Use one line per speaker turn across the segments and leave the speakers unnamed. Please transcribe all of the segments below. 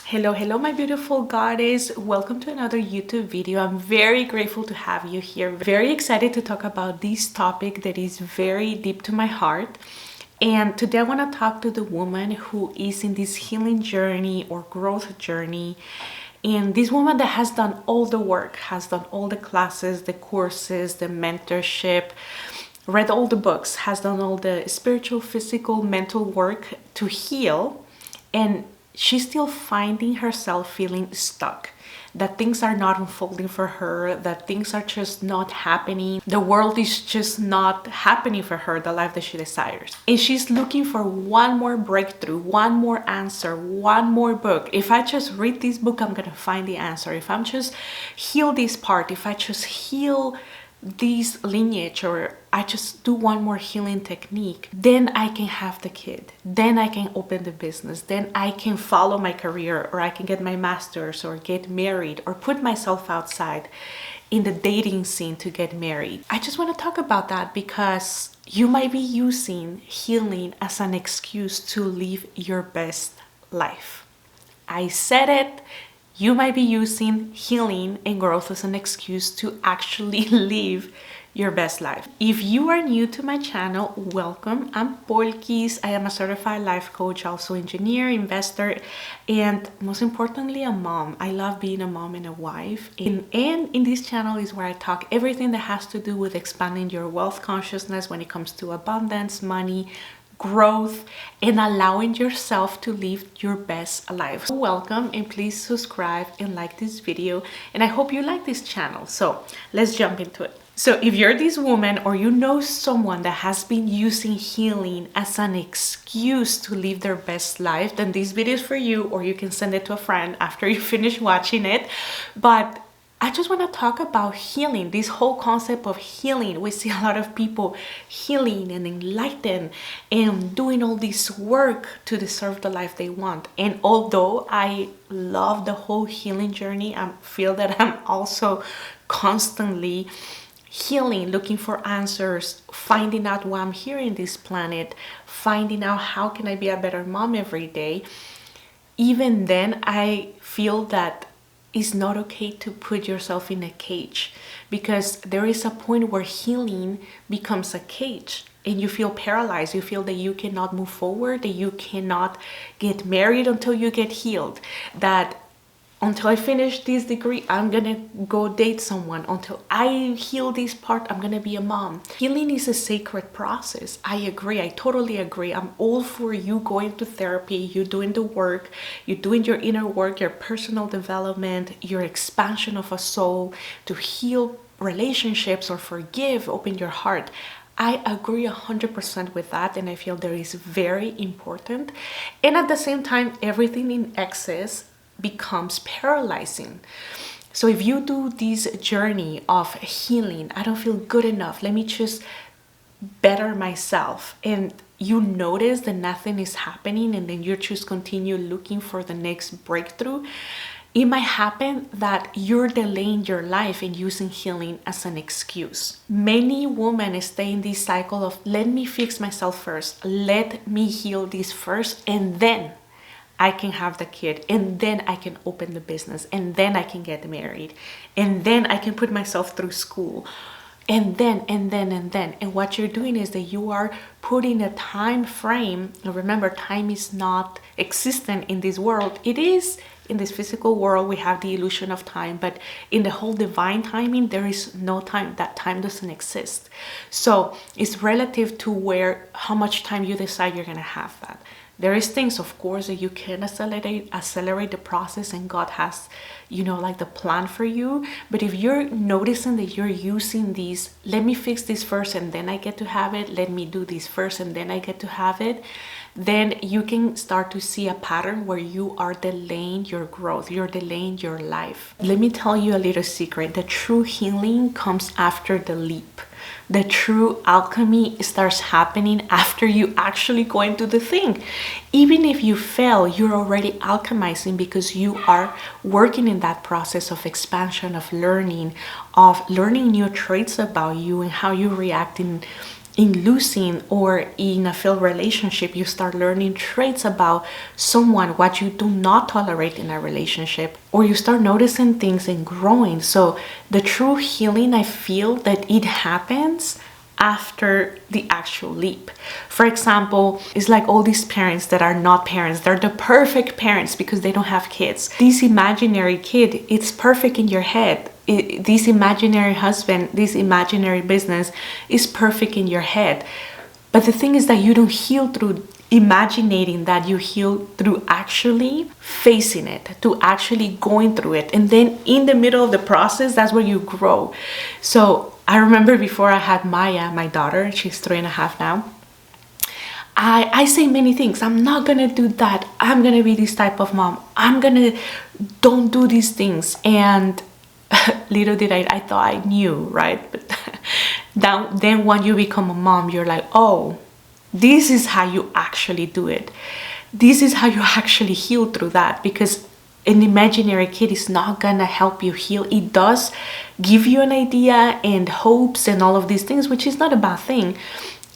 Hello, my beautiful goddess. Welcome to another YouTube video. I'm very grateful to have you here. Very excited to talk about this topic that is very deep to my heart. And today I want to talk to the woman who is in this healing journey or growth journey. And this woman that has done all the work, has done all the classes, the courses, the mentorship, read all the books, has done all the spiritual, physical, mental work to heal. And she's still finding herself feeling stuck, that things are not unfolding for her, that things are just not happening. The world is just not happening for her, the life that she desires. And she's looking for one more breakthrough, one more answer, one more book. If I just read this book, I'm gonna find the answer. If I'm just heal this part, if I just heal this lineage, or I just do one more healing technique, then I can have the kid, then I can open the business, then I can follow my career, or I can get my master's, or get married, or put myself outside in the dating scene to get married. I just want to talk about that because you might be using healing as an excuse to live your best life. I said it. You might be using healing and growth as an excuse to actually live your best life. If you are new to my channel, welcome. I'm Polkis. I am a certified life coach, also engineer, investor, and most importantly, a mom. I love being a mom and a wife. And in this channel is where I talk everything that has to do with expanding your wealth consciousness when it comes to abundance, money, growth, and allowing yourself to live your best life. So welcome, and please subscribe and like this video, and I hope you like this channel. So let's jump into it. So if you're this woman, or you know someone that has been using healing as an excuse to live their best life, then this video is for you, or you can send it to a friend after you finish watching it. But I just want to talk about healing, this whole concept of healing. We see a lot of people healing and enlightened and doing all this work to deserve the life they want. And although I love the whole healing journey, I feel that I'm also constantly healing, looking for answers, finding out why I'm here in this planet, finding out how can I be a better mom every day. Even then, I feel that it's not okay to put yourself in a cage, because there is a point where healing becomes a cage and you feel paralyzed. You feel that you cannot move forward, that you cannot get married until you get healed, that until I finish this degree, I'm gonna go date someone. Until I heal this part, I'm gonna be a mom. Healing is a sacred process. I agree. I totally agree. I'm all for you going to therapy, you doing the work, you doing your inner work, your personal development, your expansion of a soul to heal relationships or forgive, open your heart. I agree 100% with that, and I feel that is very important. And at the same time, everything in excess becomes paralyzing. So if you do this journey of healing, I don't feel good enough, let me just better myself, and you notice that nothing is happening, and then you just continue looking for the next breakthrough, it might happen that you're delaying your life and using healing as an excuse. Many women stay in this cycle of, let me fix myself first, let me heal this first, and then I can have the kid, and then I can open the business, and then I can get married, and then I can put myself through school, and then. And what you're doing is that you are putting a time frame. Remember, time is not existent in this world. It is in this physical world. We have the illusion of time, but in the whole divine timing, there is no time. That time doesn't exist. So it's relative to how much time you decide you're gonna have that. There is things, of course, that you can accelerate the process, and God has, like the plan for you. But if you're noticing that you're using these, let me fix this first and then I get to have it, let me do this first and then I get to have it, then you can start to see a pattern where you are delaying your growth, you're delaying your life. Let me tell you a little secret. The true healing comes after the leap. The true alchemy starts happening after you actually go into the thing. Even if you fail, you're already alchemizing, because you are working in that process of expansion, of learning new traits about you and how you react in in losing or in a failed relationship, you start learning traits about someone, what you do not tolerate in a relationship, or you start noticing things and growing. So the true healing, I feel that it happens after the actual leap. For example, it's like all these parents that are not parents, they're the perfect parents because they don't have kids. This imaginary kid, it's perfect in your head. This imaginary husband, this imaginary business is perfect in your head. But the thing is that you don't heal through imagining that, you heal through actually facing it, to actually going through it. And then in the middle of the process, that's where you grow. So I remember before I had Maya, my daughter, she's 3.5 now, I say many things. I'm not gonna do that. I'm gonna be this type of mom. Don't do these things. And little did I thought I knew, right? But then when you become a mom, you're like, oh, this is how you actually do it. This is how you actually heal through that, because an imaginary kid is not gonna help you heal. It does give you an idea and hopes and all of these things, which is not a bad thing,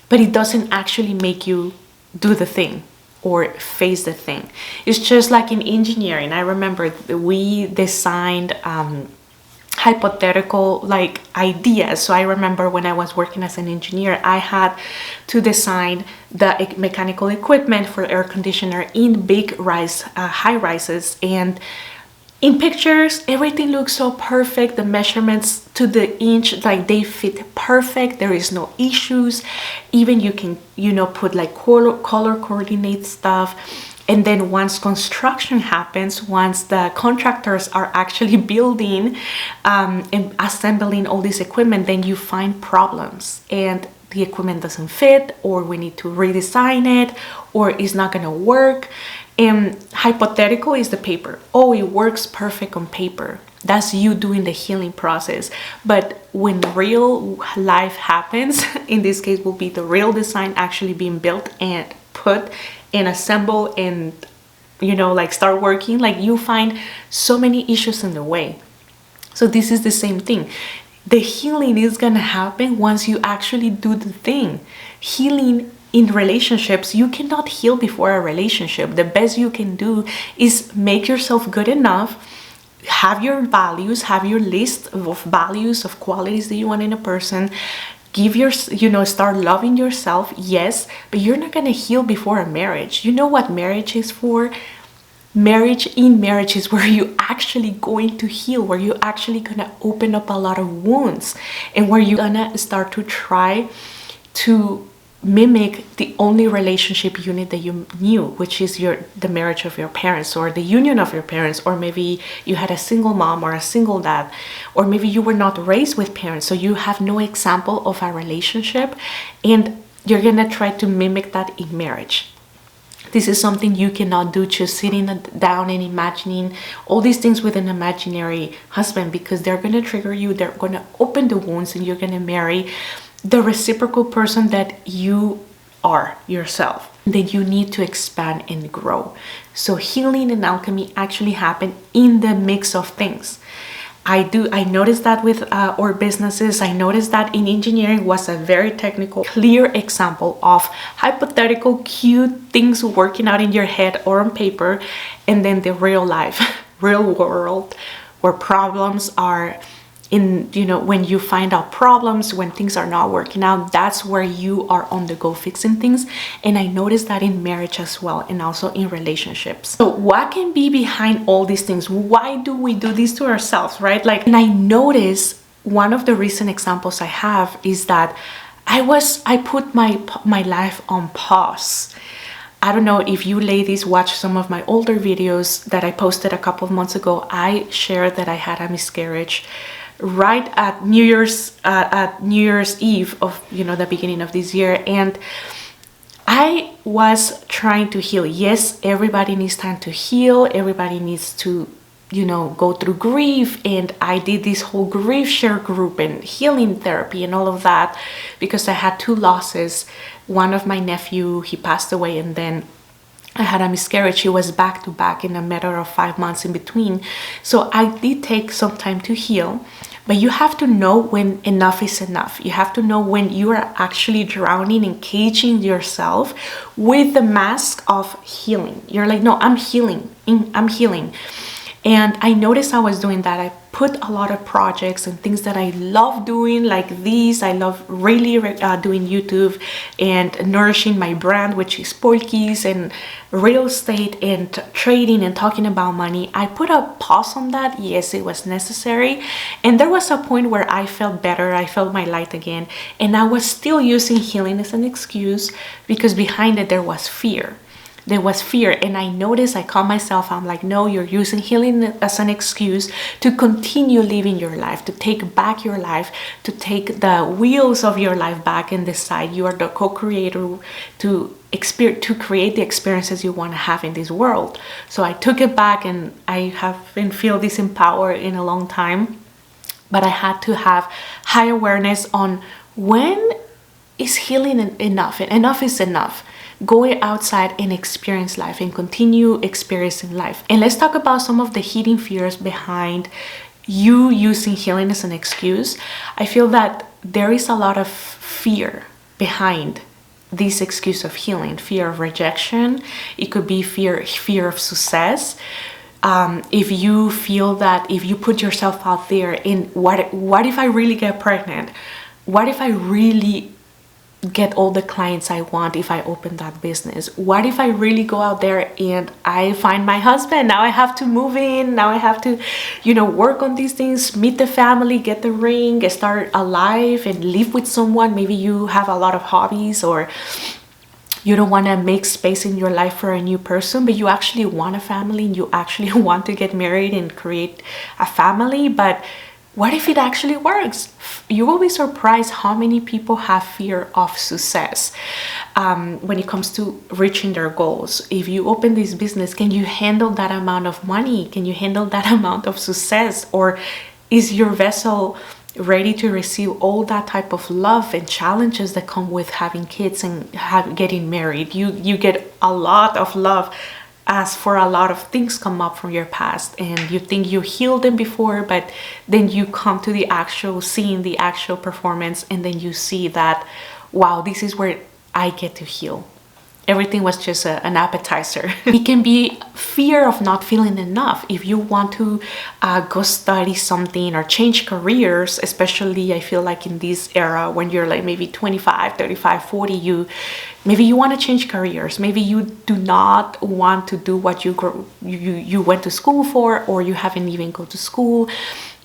but it doesn't actually make you do the thing or face the thing. It's just like in engineering. I remember we designed hypothetical like ideas. So I remember when I was working as an engineer, I had to design the mechanical equipment for air conditioner in big high rises, and in pictures everything looks so perfect. The measurements to the inch, like they fit perfect. There is no issues. Even you can put like color coordinate stuff. And then once construction happens, once the contractors are actually building and assembling all this equipment, then you find problems and the equipment doesn't fit, or we need to redesign it, or it's not going to work. And hypothetical is the paper. Oh, it works perfect on paper. That's you doing the healing process. But when real life happens, in this case will be the real design actually being built and put and assemble and like start working, like you find so many issues in the way. So this is the same thing. The healing is gonna happen once you actually do the thing. Healing in relationships, you cannot heal before a relationship. The best you can do is make yourself good enough, have your values, have your list of values, of qualities that you want in a person. Start loving yourself, yes, but you're not gonna heal before a marriage. You know what marriage is for? Marriage is where you actually going to heal, where you actually gonna open up a lot of wounds, and where you're gonna start to try to mimic the only relationship unit that you knew, which is the marriage of your parents, or the union of your parents, or maybe you had a single mom or a single dad, or maybe you were not raised with parents, so you have no example of a relationship, and you're gonna try to mimic that in marriage. This is something you cannot do, just sitting down and imagining all these things with an imaginary husband, because they're gonna trigger you, they're gonna open the wounds, and you're gonna marry the reciprocal person that you are yourself, that you need to expand and grow. So healing and alchemy actually happen in the mix of things. I noticed that with our businesses. I noticed that in engineering was a very technical, clear example of hypothetical, cute things working out in your head or on paper, and then the real life, real world, where problems are when you find out problems, when things are not working out, that's where you are on the go fixing things. And I noticed that in marriage as well, and also in relationships. So what can be behind all these things? Why do we do this to ourselves, right? And I noticed one of the recent examples I have is that I put my life on pause. I don't know if you ladies watch some of my older videos that I posted a couple of months ago. I shared that I had a miscarriage right at New Year's Eve of the beginning of this year, and I was trying to heal. Yes, everybody needs time to heal. Everybody needs to go through grief, and I did this whole grief share group and healing therapy and all of that because I had 2 losses. One of my nephew, he passed away, and then I had a miscarriage. It was back to back in a matter of 5 months in between. So I did take some time to heal. But you have to know when enough is enough. You have to know when you are actually drowning and caging yourself with the mask of healing. You're like, no, I'm healing. I'm healing. And I noticed I was doing that. I put a lot of projects and things that I love doing, like these. I love really doing YouTube and nourishing my brand, which is Polkis, and real estate and trading and talking about money. I put a pause on that. Yes, it was necessary. And there was a point where I felt better. I felt my light again. And I was still using healing as an excuse because behind it there was fear. There was fear, and I noticed, I caught myself, I'm like, no, you're using healing as an excuse to continue living your life, to take back your life, to take the wheels of your life back and decide you are the co-creator to create the experiences you want to have in this world. So I took it back, and I haven't felt this empowered in a long time, but I had to have high awareness on when is healing enough, and enough is enough. Go outside and experience life and continue experiencing life. And let's talk about some of the hidden fears behind you using healing as an excuse. I feel that there is a lot of fear behind this excuse of healing. Fear of rejection. It could be fear of success. If you feel that if you put yourself out there in what if I really get pregnant? What if I really get all the clients I want if I open that business? What if I really go out there and I find my husband? Now I have to move in. Now I have to, work on these things, meet the family, get the ring, start a life and live with someone. Maybe you have a lot of hobbies, or you don't want to make space in your life for a new person, but you actually want a family and you actually want to get married and create a family. But what if it actually works? You will be surprised how many people have fear of success when it comes to reaching their goals. If you open this business, can you handle that amount of money? Can you handle that amount of success? Or is your vessel ready to receive all that type of love and challenges that come with having kids and getting married? You get a lot of love, as for a lot of things come up from your past, and you think you healed them before, but then you come to seeing the actual performance, and then you see that, wow, this is where I get to heal. Everything was just an appetizer. It can be fear of not feeling enough. If you want to go study something or change careers, especially I feel like in this era when you're like maybe 25, 35, 40, maybe you want to change careers. Maybe you do not want to do what you went to school for, or you haven't even go to school.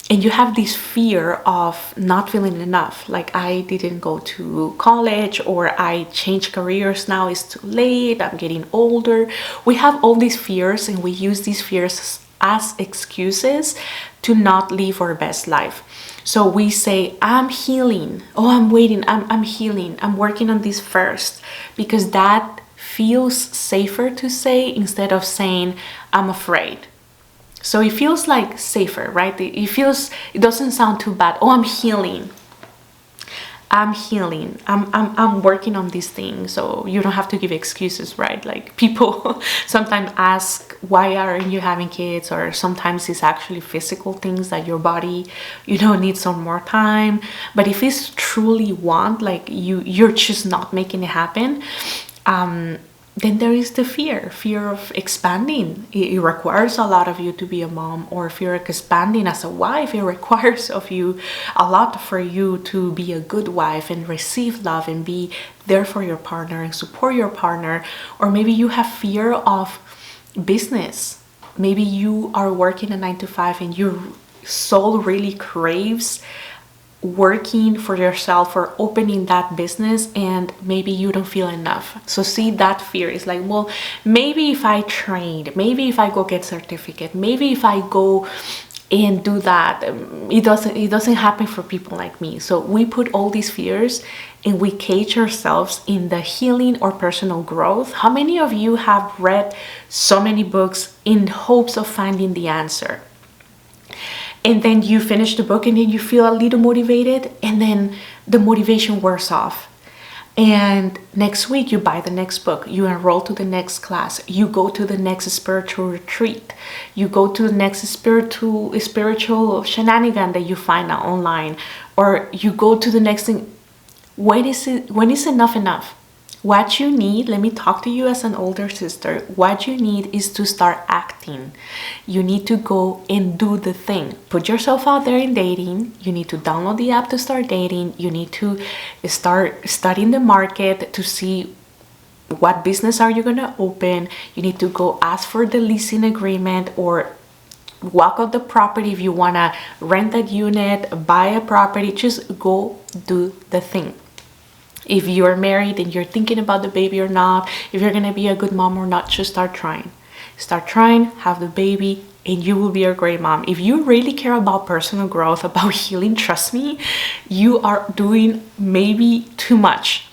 And you have this fear of not feeling enough, like I didn't go to college, or I changed careers, now it's too late, I'm getting older. We have all these fears, and we use these fears as excuses to not live our best life. So we say, I'm healing. Oh, I'm waiting. I'm healing. I'm working on this first, because that feels safer to say instead of saying, I'm afraid. So it feels like safer, right? It doesn't sound too bad. Oh, I'm healing. I'm healing. I'm working on these things. So you don't have to give excuses, right? Like people sometimes ask, why aren't you having kids? Or sometimes it's actually physical things that your body, needs some more time. But if it's truly like you're just not making it happen, then there is the fear of expanding. It requires a lot of you to be a mom, or if you're expanding as a wife, it requires of you a lot for you to be a good wife and receive love and be there for your partner and support your partner. Or maybe you have fear of business. Maybe you are working a 9-to-5 and your soul really craves working for yourself or opening that business, and maybe you don't feel enough. So see, that fear is like, well, maybe if I train, maybe if I go get certificate, maybe if I go and do that, it doesn't happen for people like me. So we put all these fears and we cage ourselves in the healing or personal growth. How many of you have read so many books in hopes of finding the answer? And then you finish the book and then you feel a little motivated, and then the motivation wears off. And next week you buy the next book, you enroll to the next class, you go to the next spiritual retreat, you go to the next spiritual shenanigan that you find out online, or you go to the next thing. When is enough? What you need, let me talk to you as an older sister, what you need is to start acting. You need to go and do the thing. Put yourself out there in dating. You need to download the app to start dating. You need to start studying the market to see what business are you going to open. You need to go ask for the leasing agreement or walk out the property if you want to rent that unit, buy a property. Just go do the thing. If you're married and you're thinking about the baby or not, if you're gonna be a good mom or not, just start trying. Start trying, have the baby, and you will be a great mom. If you really care about personal growth, about healing, trust me, you are doing maybe too much.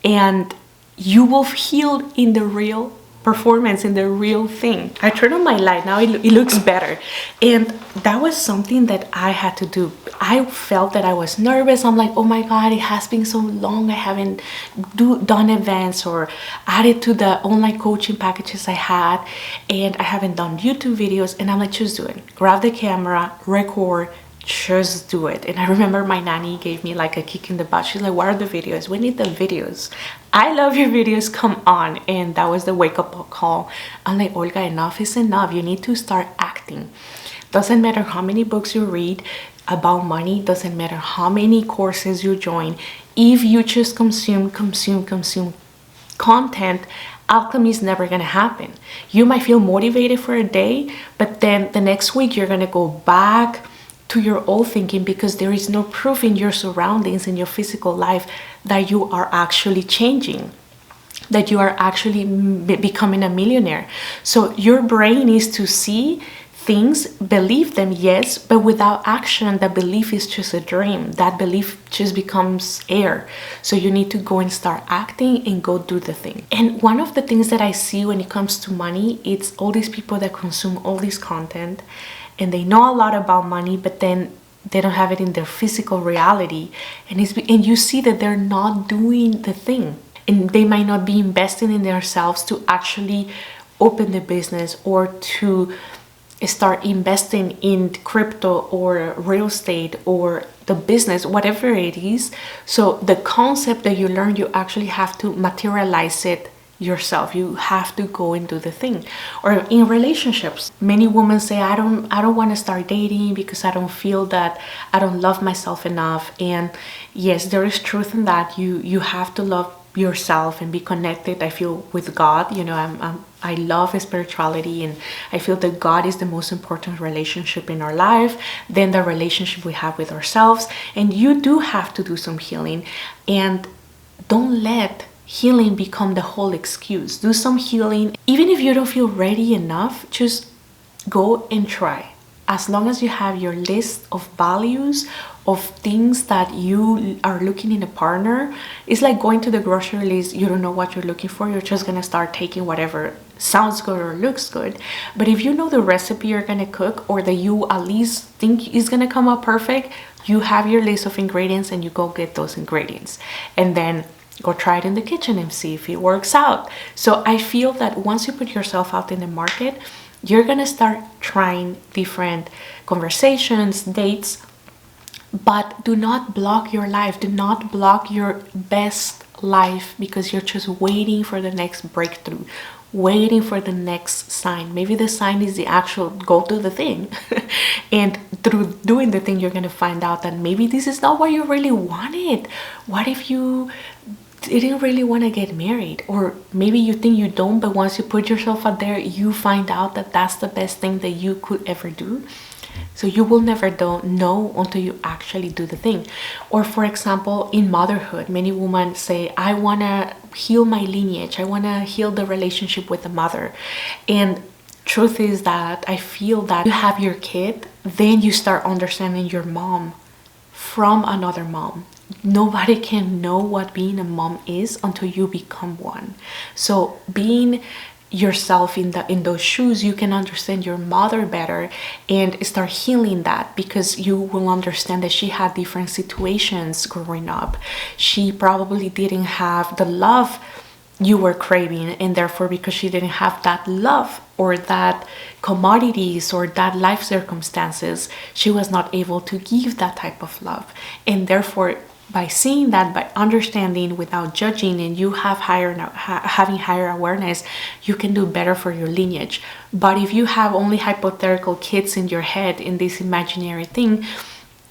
And you will heal in the real performance, in the real thing. I turned on my light, now it looks better. And that was something that I had to do. I felt that I was nervous. I'm like, oh my God, it has been so long. I haven't done events or added to the online coaching packages I had. And I haven't done YouTube videos. And I'm like, just do it. Grab the camera, record, just do it. And I remember my nanny gave me like a kick in the butt. She's like, what are the videos? We need the videos. I love your videos, come on. And that was the wake-up call. I'm like, Olga, enough is enough. You need to start acting. Doesn't matter how many books you read about money, doesn't matter how many courses you join. If you just consume content, alchemy is never gonna happen. You might feel motivated for a day, but then the next week you're gonna go back to your old thinking because there is no proof in your surroundings, in your physical life, that you are actually changing, that you are actually becoming a millionaire. So your brain is to see things, believe them, yes, but without action, that belief is just a dream. That belief just becomes air. So you need to go and start acting and go do the thing. And one of the things that I see when it comes to money, it's all these people that consume all this content and they know a lot about money, but then they don't have it in their physical reality. And you see that they're not doing the thing. And they might not be investing in themselves to actually open the business or to start investing in crypto or real estate or the business, whatever it is. So the concept that you learn, you actually have to materialize it yourself. You have to go and do the thing. Or in relationships, many women say, I don't want to start dating because I don't feel that I don't love myself enough. And yes, there is truth in that. You have to love yourself and be connected, I feel, with God. You know, I love spirituality, and I feel that God is the most important relationship in our life, then the relationship we have with ourselves. And you do have to do some healing, and don't let healing become the whole excuse. Do some healing. Even if you don't feel ready enough, just go and try. As long as you have your list of values, of things that you are looking in a partner, it's like going to the grocery list. You don't know what you're looking for. You're just going to start taking whatever sounds good or looks good. But if you know the recipe you're going to cook, or that you at least think is going to come out perfect, you have your list of ingredients and you go get those ingredients. And then go try it in the kitchen and see if it works out. So I feel that once you put yourself out in the market, you're gonna start trying different conversations, dates, but do not block your life. Do not block your best life because you're just waiting for the next breakthrough, waiting for the next sign. Maybe the sign is the actual go do the thing. And through doing the thing, you're gonna find out that maybe this is not what you really wanted. What if you didn't really want to get married? Or maybe you think you don't, but once you put yourself out there, you find out that that's the best thing that you could ever do. So you will never know until you actually do the thing. Or for example, in motherhood, many women say, I want to heal my lineage. I want to heal the relationship with the mother. And truth is that I feel that you have your kid, then you start understanding your mom from another mom. Nobody can know what being a mom is until you become one. So being yourself in those shoes, you can understand your mother better and start healing that, because you will understand that she had different situations growing up. She probably didn't have the love you were craving, and therefore, because she didn't have that love or that commodities or that life circumstances, she was not able to give that type of love. And therefore, by seeing that, by understanding without judging, and you have having higher awareness, you can do better for your lineage. But if you have only hypothetical kids in your head in this imaginary thing,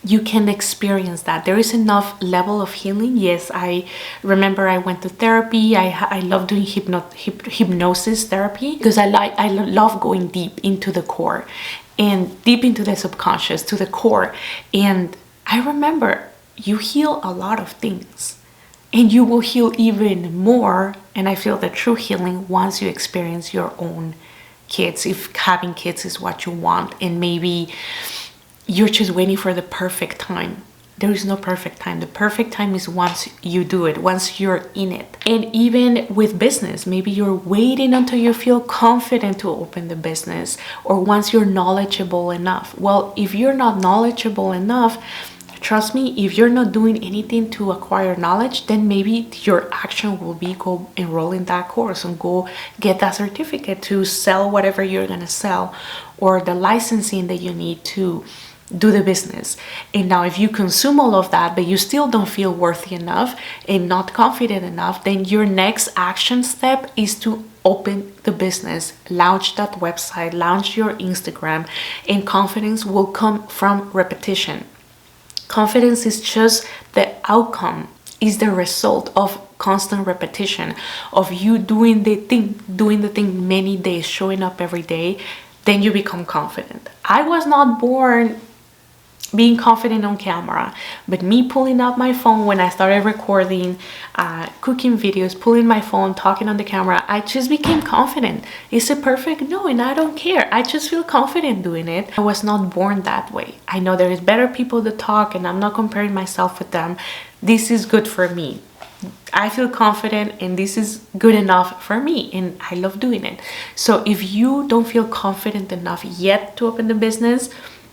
you can experience that. There is enough level of healing. Yes, I remember I went to therapy. I love doing hypnosis therapy, because I love going deep into the core and deep into the subconscious, to the core. And I remember, you heal a lot of things, and you will heal even more. And I feel the true healing once you experience your own kids, if having kids is what you want, and maybe you're just waiting for the perfect time. There is no perfect time. The perfect time is once you do it, once you're in it. And even with business, maybe you're waiting until you feel confident to open the business, or once you're knowledgeable enough. Well, if you're not knowledgeable enough, trust me, if you're not doing anything to acquire knowledge, then maybe your action will be go enroll in that course and go get that certificate to sell whatever you're going to sell, or the licensing that you need to do the business. And now, if you consume all of that, but you still don't feel worthy enough and not confident enough, then your next action step is to open the business, launch that website, launch your Instagram, and confidence will come from repetition. Confidence is just the outcome, is the result of constant repetition, of you doing the thing many days, showing up every day. Then you become confident. I was not born being confident on camera, but me pulling up my phone when I started recording cooking videos, pulling my phone, talking on the camera, I just became confident. Is it perfect? No, and I don't care. I just feel confident doing it. I was not born that way. I know there is better people to talk, and I'm not comparing myself with them. This is good for me. I feel confident, and this is good enough for me, and I love doing it. So if you don't feel confident enough yet to open the business,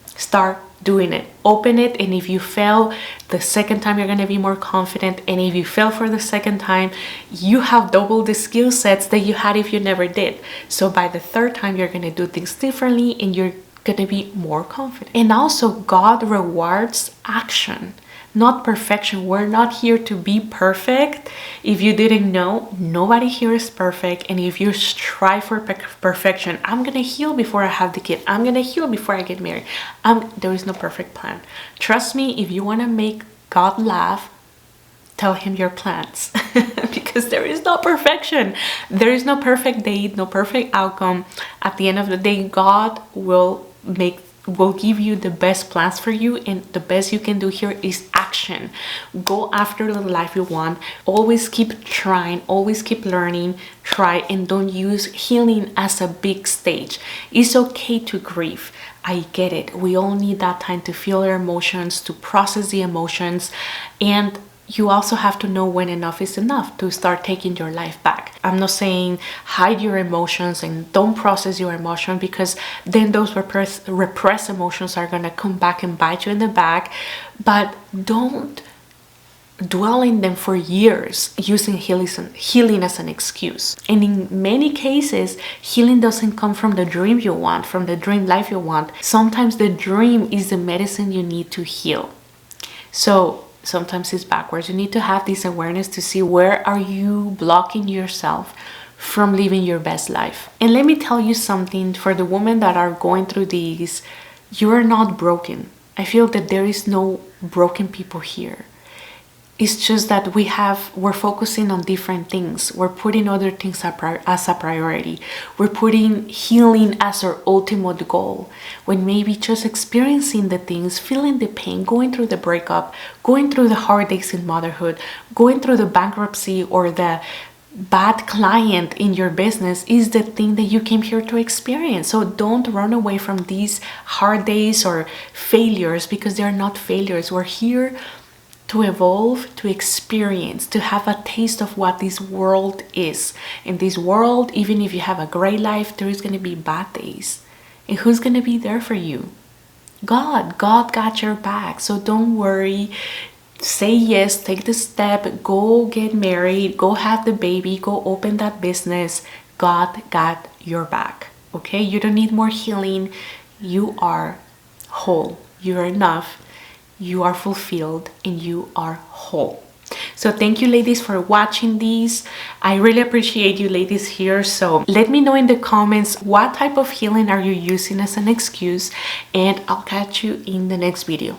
start doing it. Open it, and if you fail the second time, you're going to be more confident. And if you fail for the second time, you have double the skill sets that you had if you never did. So by the third time, you're going to do things differently, and you're going to be more confident. And also, God rewards action, not perfection. We're not here to be perfect. If you didn't know, nobody here is perfect. And if you strive for perfection, I'm gonna heal before I have the kid, I'm gonna heal before I get married, there is no perfect plan. Trust me, if you want to make God laugh, tell him your plans. Because there is no perfection. There is no perfect date, no perfect outcome. At the end of the day, God will give you the best plans for you, and the best you can do here is action. Go after the life you want. Always keep trying, always keep learning, try, and don't use healing as a big stage. It's okay to grieve. I get it. We all need that time to feel our emotions, to process the emotions, and you also have to know when enough is enough to start taking your life back. I'm not saying hide your emotions and don't process your emotion, because then those repressed emotions are going to come back and bite you in the back. But don't dwell in them for years using healing as an excuse. And in many cases, healing doesn't come from the dream you want, from the dream life you want. Sometimes the dream is the medicine you need to heal. So sometimes it's backwards. You need to have this awareness to see where are you blocking yourself from living your best life. And let me tell you something, for the women that are going through these, you are not broken. I feel that there is no broken people here. It's just that we're focusing on different things. We're putting other things as a priority. We're putting healing as our ultimate goal, when maybe just experiencing the things, feeling the pain, going through the breakup, going through the hard days in motherhood, going through the bankruptcy or the bad client in your business is the thing that you came here to experience. So don't run away from these hard days or failures, because they're not failures. We're here to evolve, to experience, to have a taste of what this world is. In this world, even if you have a great life, there is going to be bad days. And who's going to be there for you? God got your back. So don't worry. Say yes, take the step, go get married, go have the baby, go open that business. God got your back. Okay? You don't need more healing. You are whole. You're enough. You are fulfilled and you are whole. So thank you ladies for watching these. I really appreciate you ladies here. So let me know in the comments what type of healing are you using as an excuse, and I'll catch you in the next video.